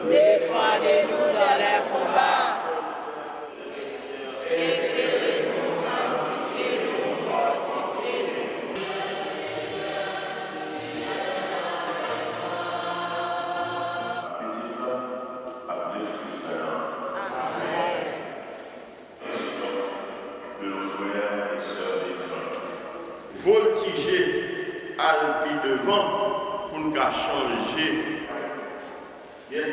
Défendez-nous dans les combats. Éclairez-nous, sanctifiez-nous, fortifiez-nous. Voltiger à devant pour nous changer. Yes,